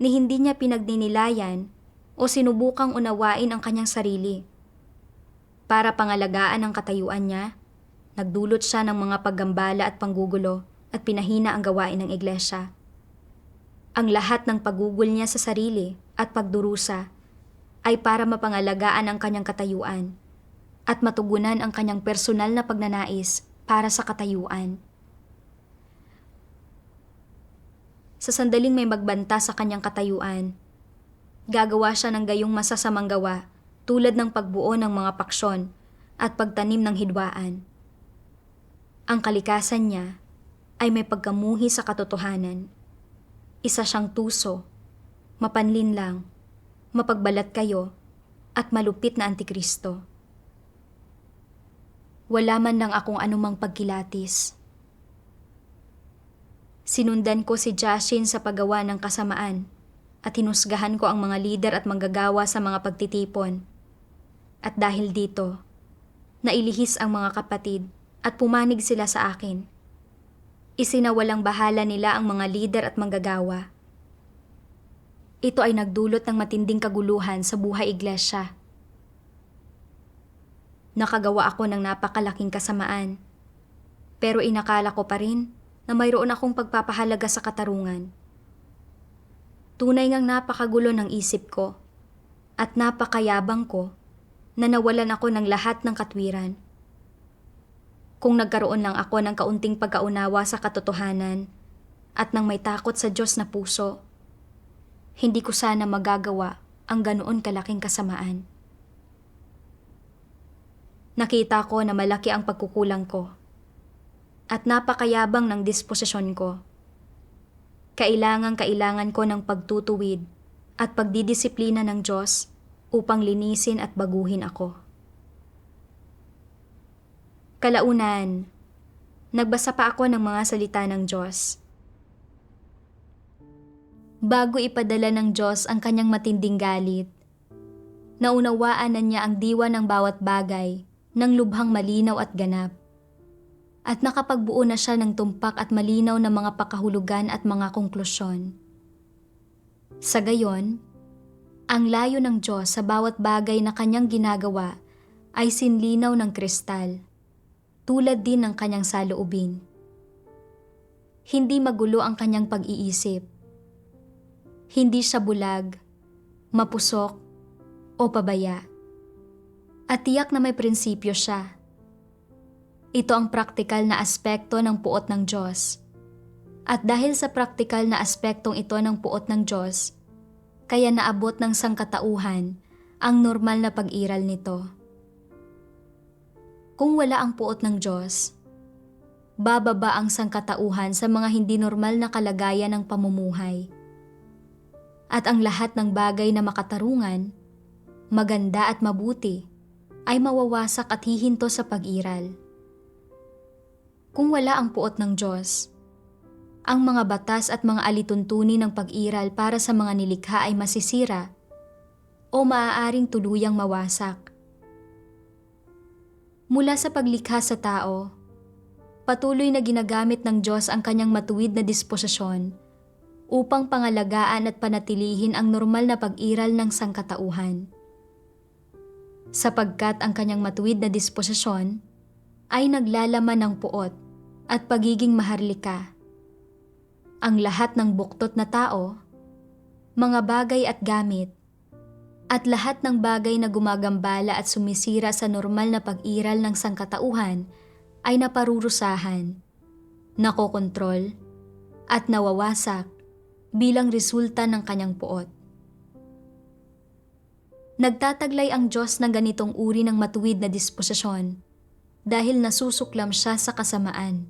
ni hindi niya pinagninilayan o sinubukang unawain ang kanyang sarili. Para pangalagaan ang katayuan niya, nagdulot siya ng mga paggambala at panggugulo at pinahina ang gawain ng iglesia. Ang lahat ng paggugol niya sa sarili at pagdurusa ay para mapangalagaan ang kanyang katayuan at matugunan ang kanyang personal na pagnanais para sa katayuan. Sa sandaling may magbanta sa kanyang katayuan, gagawa siya ng gayong masasamang gawa tulad ng pagbuo ng mga paksyon at pagtanim ng hidwaan. Ang kalikasan niya ay may pagkamuhi sa katotohanan. Isa siyang tuso, mapanlinlang, mapagbalat kayo, at malupit na Antikristo. Wala man lang akong anumang pagkilatis. Sinundan ko si Jashin sa paggawa ng kasamaan at hinusgahan ko ang mga lider at manggagawa sa mga pagtitipon. At dahil dito, nailihis ang mga kapatid at pumanig sila sa akin. Isinawalang bahala nila ang mga lider at manggagawa. Ito ay nagdulot ng matinding kaguluhan sa buhay iglesia. Nakagawa ako ng napakalaking kasamaan, pero inakala ko pa rin na mayroon akong pagpapahalaga sa katarungan. Tunay ngang napakagulo ng isip ko at napakayabang ko na nawalan ako ng lahat ng katwiran. Kung nagkaroon lang ako ng kaunting pagkaunawa sa katotohanan at ng may takot sa Diyos na puso, hindi ko sana magagawa ang ganoon kalaking kasamaan. Nakita ko na malaki ang pagkukulang ko at napakayabang ng disposisyon ko. Kailangan ko ng pagtutuwid at pagdidisiplina ng Diyos upang linisin at baguhin ako. Kalaunan, nagbasa pa ako ng mga salita ng Diyos. Bago ipadala ng Diyos ang kanyang matinding galit, naunawaan na niya ang diwa ng bawat bagay ng lubhang malinaw at ganap. At nakapagbuo na siya ng tumpak at malinaw na mga pakahulugan at mga konklusyon. Sa gayon, ang layo ng Diyos sa bawat bagay na kanyang ginagawa ay sinlinaw ng kristal, tulad din ng kanyang saloobin. Hindi magulo ang kanyang pag-iisip. Hindi siya bulag, mapusok, o pabaya. At tiyak na may prinsipyo siya. Ito ang praktikal na aspekto ng puot ng Diyos. At dahil sa praktikal na aspektong ito ng puot ng Diyos, kaya naabot ng sangkatauhan ang normal na pag-iral nito. Kung wala ang puot ng Diyos, bababa ang sangkatauhan sa mga hindi normal na kalagayan ng pamumuhay. At ang lahat ng bagay na makatarungan, maganda at mabuti ay mawawasak at hihinto sa pag-iral. Kung wala ang puot ng Diyos, ang mga batas at mga alituntunin ng pag-iral para sa mga nilikha ay masisira o maaaring tuluyang mawasak. Mula sa paglikha sa tao, patuloy na ginagamit ng Diyos ang kanyang matuwid na disposisyon upang pangalagaan at panatilihin ang normal na pag-iral ng sangkatauhan. Sapagkat ang kanyang matuwid na disposisyon ay naglalaman ng puot at pagiging maharlika. Ang lahat ng buktot na tao, mga bagay at gamit, at lahat ng bagay na gumagambala at sumisira sa normal na pag-iral ng sangkatauhan ay naparurusahan, nakokontrol, at nawawasak bilang resulta ng kanyang puot. Nagtataglay ang Diyos ng ganitong uri ng matuwid na disposisyon dahil nasusuklam siya sa kasamaan,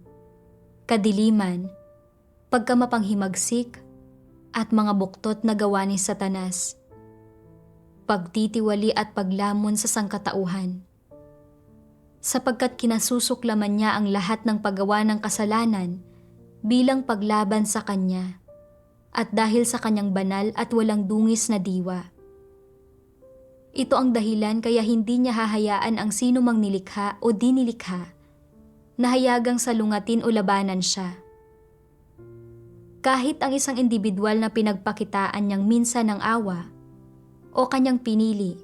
kadiliman, pagkamapanghimagsik, at mga buktot na gawa ni Satanas, pagtitiwali at paglamon sa sangkatauhan. Sapagkat kinasusuklaman niya ang lahat ng paggawa ng kasalanan bilang paglaban sa Kanya, at dahil sa Kanyang banal at walang dungis na diwa. Ito ang dahilan kaya hindi niya hahayaan ang sino mang nilikha o dinilikha na hayagang salungatin o labanan siya. Kahit ang isang individual na pinagpakitaan niyang minsan ng awa o kanyang pinili,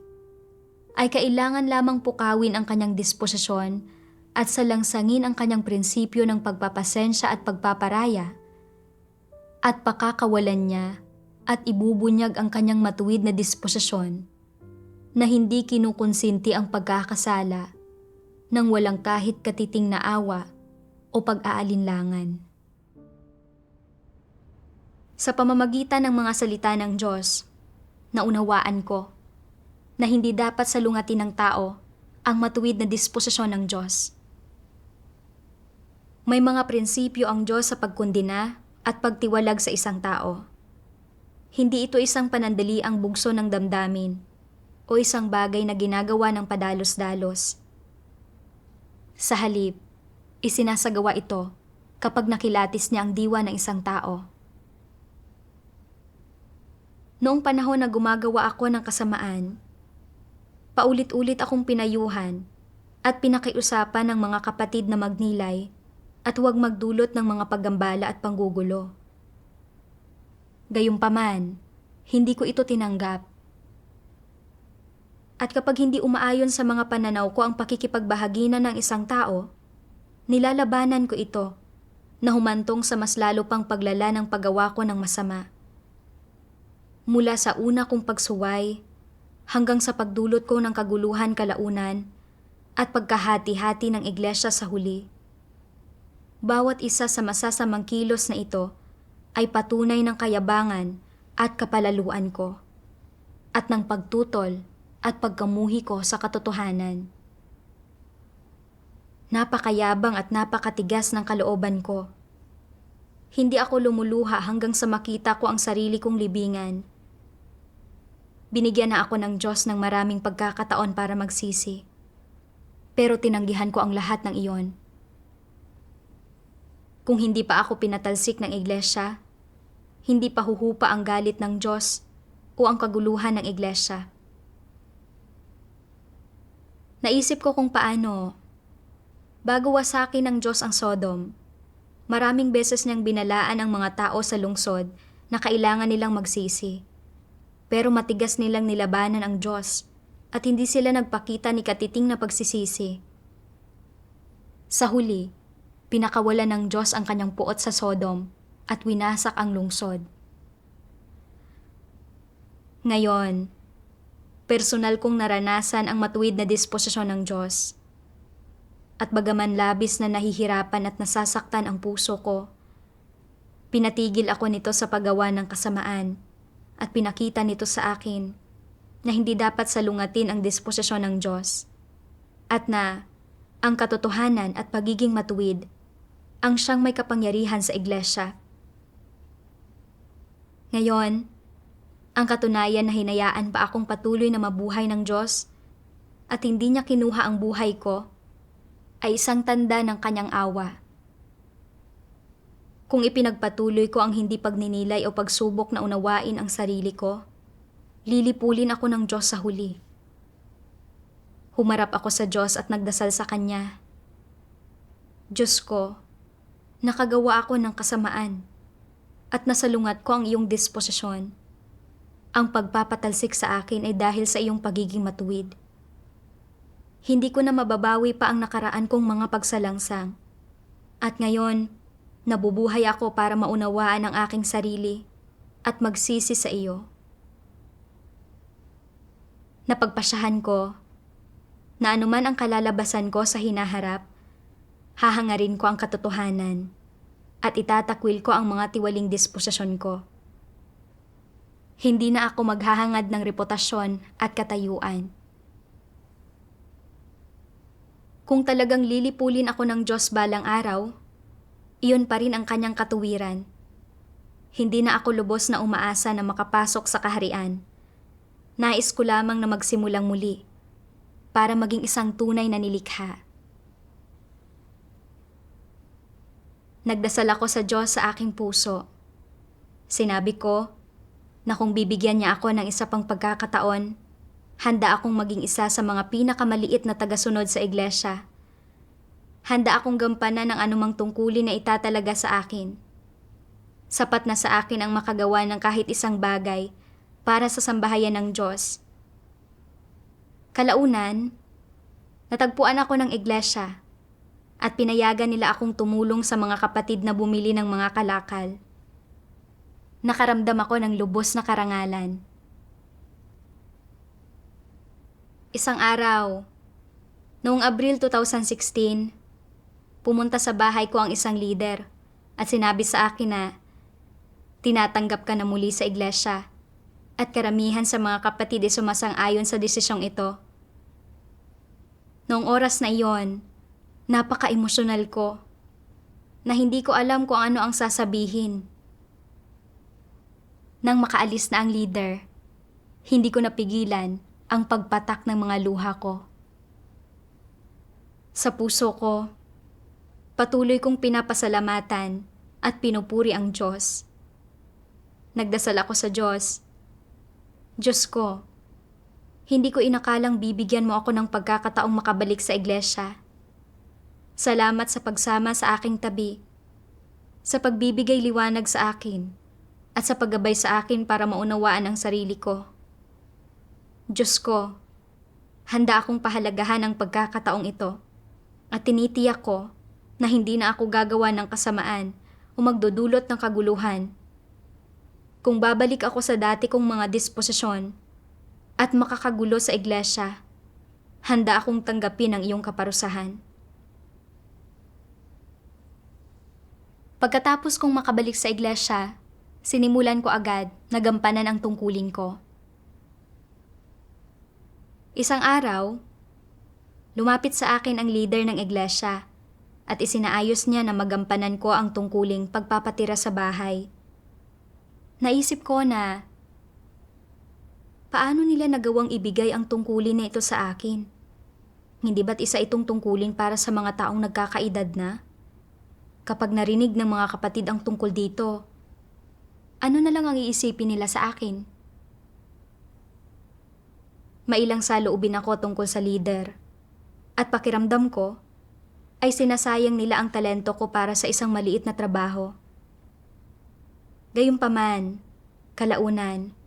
ay kailangan lamang pukawin ang kanyang disposisyon at salangsangin ang kanyang prinsipyo ng pagpapasensya at pagpaparaya, at pakakawalan niya at ibubunyag ang kanyang matuwid na disposisyon na hindi kinukonsinti ang pagkakasala nang walang kahit katiting na awa o pag-aalinlangan. Sa pamamagitan ng mga salita ng Diyos, naunawaan ko na hindi dapat salungatin ng tao ang matuwid na disposisyon ng Diyos. May mga prinsipyo ang Diyos sa pagkundina at pagtiwalag sa isang tao. Hindi ito isang panandaliang bugso ng damdamin o isang bagay na ginagawa ng padalos-dalos. Sa halip, isinasagawa ito kapag nakilatis niya ang diwa ng isang tao. Noong panahon na gumagawa ako ng kasamaan, paulit-ulit akong pinayuhan at pinakiusapan ng mga kapatid na magnilay at huwag magdulot ng mga paggambala at panggugulo. Gayunpaman, hindi ko ito tinanggap. At kapag hindi umaayon sa mga pananaw ko ang pakikipagbahaginan ng isang tao, nilalabanan ko ito na humantong sa mas lalo pang paglala ng paggawa ko ng masama. Mula sa una kong pagsuway hanggang sa pagdulot ko ng kaguluhan kalaunan at pagkahati-hati ng iglesia sa huli. Bawat isa sa masasamang kilos na ito ay patunay ng kayabangan at kapalaluan ko at ng pagtutol at pagkamuhi ko sa katotohanan. Napakayabang at napakatigas ng kalooban ko. Hindi ako lumuluha hanggang sa makita ko ang sarili kong libingan. Binigyan na ako ng Diyos ng maraming pagkakataon para magsisi. Pero tinanggihan ko ang lahat ng iyon. Kung hindi pa ako pinatalsik ng iglesia, hindi pa huhupa ang galit ng Diyos o ang kaguluhan ng iglesia. Naisip ko kung paano, bago wasakin ng Diyos ang Sodom, maraming beses niyang binalaan ang mga tao sa lungsod na kailangan nilang magsisi. Pero matigas nilang nilabanan ang Diyos at hindi sila nagpakita ni katiting na pagsisisi. Sa huli, pinakawalan ng Diyos ang kanyang puot sa Sodom at winasak ang lungsod. Ngayon, personal kong naranasan ang matuwid na disposisyon ng Diyos. At bagaman labis na nahihirapan at nasasaktan ang puso ko, pinatigil ako nito sa paggawa ng kasamaan at pinakita nito sa akin na hindi dapat salungatin ang disposisyon ng Diyos at na Ang katotohanan at pagiging matuwid ang siyang may kapangyarihan sa iglesia. Ngayon, ang katunayan na hinayaan pa akong patuloy na mabuhay ng Diyos at hindi niya kinuha ang buhay ko ay isang tanda ng kanyang awa. Kung ipinagpatuloy ko ang hindi pagninilay o pagsubok na unawain ang sarili ko, lilipulin ako ng Diyos sa huli. Humarap ako sa Diyos at nagdasal sa Kanya. Diyos ko, nakagawa ako ng kasamaan at nasalungat ko ang iyong disposisyon. Ang pagpapatalsik sa akin ay dahil sa iyong pagiging matuwid. Hindi ko na mababawi pa ang nakaraan kong mga pagsalangsang. At ngayon, nabubuhay ako para maunawaan ang aking sarili at magsisi sa iyo. Napagpasyahan ko na anuman ang kalalabasan ko sa hinaharap, hahangarin ko ang katotohanan at itatakwil ko ang mga tiwaling disposisyon ko. Hindi na ako maghahangad ng reputasyon at katayuan. Kung talagang lilipulin ako ng Diyos balang araw, iyon pa rin ang kanyang katuwiran. Hindi na ako lubos na umaasa na makapasok sa kaharian. Nais ko lamang na magsimulang muli para maging isang tunay na nilikha. Nagdasal ako sa Diyos sa aking puso. Sinabi ko na kung bibigyan niya ako ng isa pang pagkakataon, handa akong maging isa sa mga pinakamaliit na tagasunod sa iglesia. Handa akong gampanan ng anumang tungkulin na itatalaga sa akin. Sapat na sa akin ang makagawa ng kahit isang bagay para sa sambahayan ng Diyos. Kalaunan, natagpuan ako ng iglesia at pinayagan nila akong tumulong sa mga kapatid na bumili ng mga kalakal. Nakaramdam ako ng lubos na karangalan. Isang araw, noong Abril 2016, pumunta sa bahay ko ang isang leader at sinabi sa akin na tinatanggap ka na muli sa iglesia at karamihan sa mga kapatid ay sumasang-ayon sa desisyong ito. Noong oras na iyon, napaka-emosyonal ko na hindi ko alam kung ano ang sasabihin. Nang makaalis na ang leader, hindi ko napigilan ang pagpatak ng mga luha ko. Sa puso ko, patuloy kong pinapasalamatan at pinupuri ang Diyos. Nagdasal ako sa Diyos. Diyos ko, hindi ko inakalang bibigyan mo ako ng pagkakataong makabalik sa iglesia. Salamat sa pagsama sa aking tabi, sa pagbibigay liwanag sa akin, at sa paggabay sa akin para maunawaan ang sarili ko. Diyos ko, handa akong pahalagahan ang pagkakataong ito at tinitiyak ko na hindi na ako gagawa ng kasamaan o magdudulot ng kaguluhan. Kung babalik ako sa dati kong mga disposisyon at makakagulo sa iglesia, handa akong tanggapin ang iyong kaparusahan. Pagkatapos kong makabalik sa iglesia, sinimulan ko agad na gampanan ang tungkulin ko. Isang araw, lumapit sa akin ang leader ng iglesia at isinaayos niya na magampanan ko ang tungkuling pagpapatira sa bahay. Naisip ko na, paano nila nagawang ibigay ang tungkulin na ito sa akin? Hindi ba't isa itong tungkulin para sa mga taong nagkakaedad na? Kapag narinig ng mga kapatid ang tungkol dito, ano na lang ang iisipin nila sa akin? Mailang saloobin ako tungkol sa leader at pakiramdam ko ay sinasayang nila ang talento ko para sa isang maliit na trabaho. Gayunpaman, kalaunan,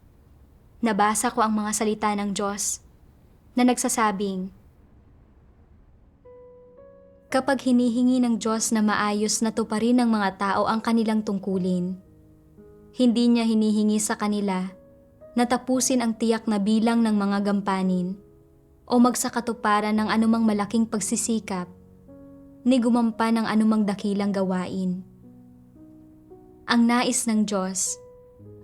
nabasa ko ang mga salita ng Diyos na nagsasabing, kapag hinihingi ng Diyos na maayos na tuparin ng mga tao ang kanilang tungkulin, hindi niya hinihingi sa kanila na tapusin ang tiyak na bilang ng mga gampanin o magsakatuparan ng anumang malaking pagsisikap ni gumampan ng anumang dakilang gawain. Ang nais ng Diyos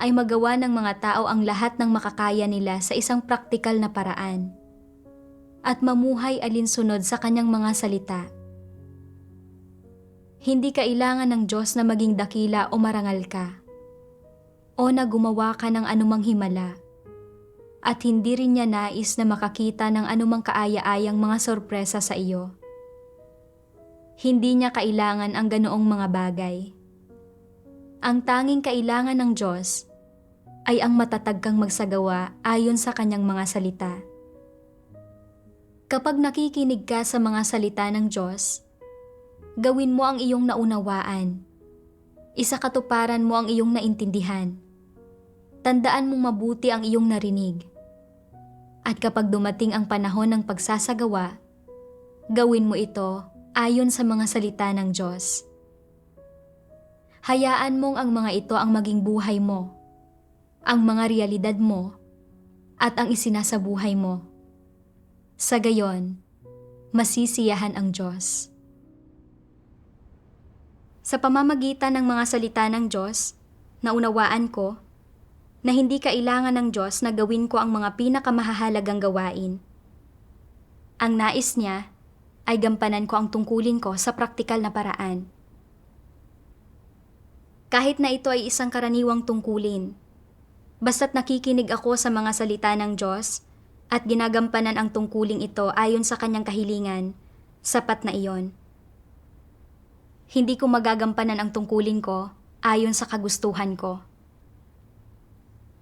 ay magawa ng mga tao ang lahat ng makakaya nila sa isang praktikal na paraan. at mamuhay alinsunod sa kanyang mga salita. Hindi kailangan ng Diyos na maging dakila o marangal ka, o na gumawa ka ng anumang himala, at hindi rin niya nais na makakita ng anumang kaaya-ayang mga sorpresa sa iyo. Hindi niya kailangan ang ganoong mga bagay. Ang tanging kailangan ng Diyos ay ang matatag kang magsagawa ayon sa kanyang mga salita. Kapag nakikinig ka sa mga salita ng Diyos, gawin mo ang iyong naunawaan. Isakatuparan mo ang iyong naintindihan. Tandaan mong mabuti ang iyong narinig. At kapag dumating ang panahon ng pagsasagawa, gawin mo ito ayon sa mga salita ng Diyos. Hayaan mong ang mga ito ang maging buhay mo, ang mga realidad mo, at ang isinasabuhay mo. Sa gayon, masisiyahan ang Diyos. Sa pamamagitan ng mga salita ng Diyos, naunawaan ko na hindi kailangan ng Diyos na gawin ko ang mga pinakamahahalagang gawain. Ang nais niya ay gampanan ko ang tungkulin ko sa praktikal na paraan. Kahit na ito ay isang karaniwang tungkulin, basta't nakikinig ako sa mga salita ng Diyos at ginagampanan ang tungkuling ito ayon sa kanyang kahilingan, sapat na iyon. Hindi ko magagampanan ang tungkulin ko ayon sa kagustuhan ko.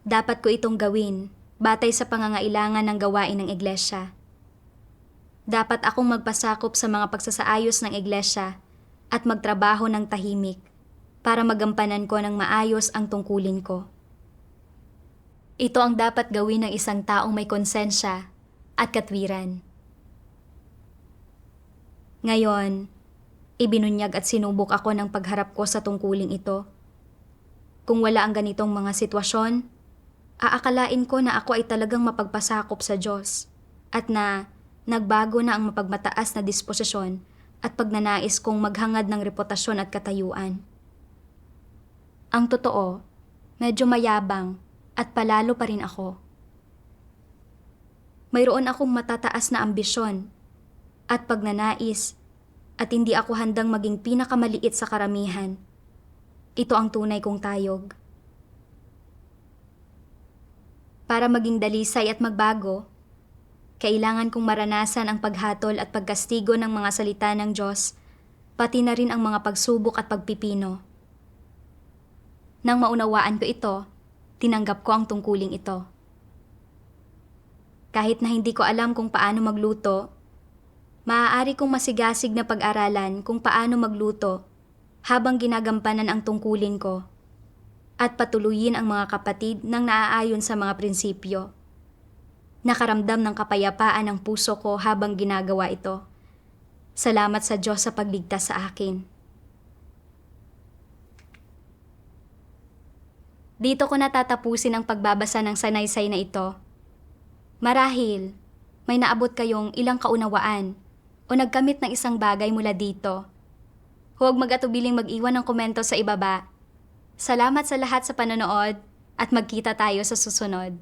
Dapat ko itong gawin batay sa pangangailangan ng gawain ng iglesia. Dapat akong magpasakop sa mga pagsasaayos ng iglesia at magtrabaho ng tahimik para magampanan ko ng maayos ang tungkulin ko. Ito ang dapat gawin ng isang taong may konsensya at katwiran. Ngayon, ibinunyag at sinubok ako ng pagharap ko sa tungkuling ito. Kung wala ang ganitong mga sitwasyon, aakalain ko na ako ay talagang mapagpasakop sa Diyos at na nagbago na ang mapagmataas na disposisyon at pagnanais kong maghangad ng reputasyon at katayuan. Ang totoo, medyo mayabang at palalo pa rin ako. Mayroon akong matataas na ambisyon at pagnanais at hindi ako handang maging pinakamaliit sa karamihan. Ito ang tunay kong tayog. Para maging dalisay at magbago, kailangan kong maranasan ang paghatol at pagkastigo ng mga salita ng Diyos, pati na rin ang mga pagsubok at pagpipino. Nang maunawaan ko ito, tinanggap ko ang tungkuling ito. Kahit na hindi ko alam kung paano magluto, maaari kong masigasig na pag-aralan kung paano magluto habang ginagampanan ang tungkulin ko at patuluyin ang mga kapatid nang naaayon sa mga prinsipyo. Nakaramdam ng kapayapaan ang puso ko habang ginagawa ito. Salamat sa Diyos sa pagligtas sa akin. Dito ko natatapusin ang pagbabasa ng sanaysay na ito. Marahil, may naabot kayong ilang kaunawaan o nagkamit ng isang bagay mula dito. Huwag mag-atubiling mag-iwan ng komento sa ibaba. Salamat sa lahat sa panonood at magkita tayo sa susunod.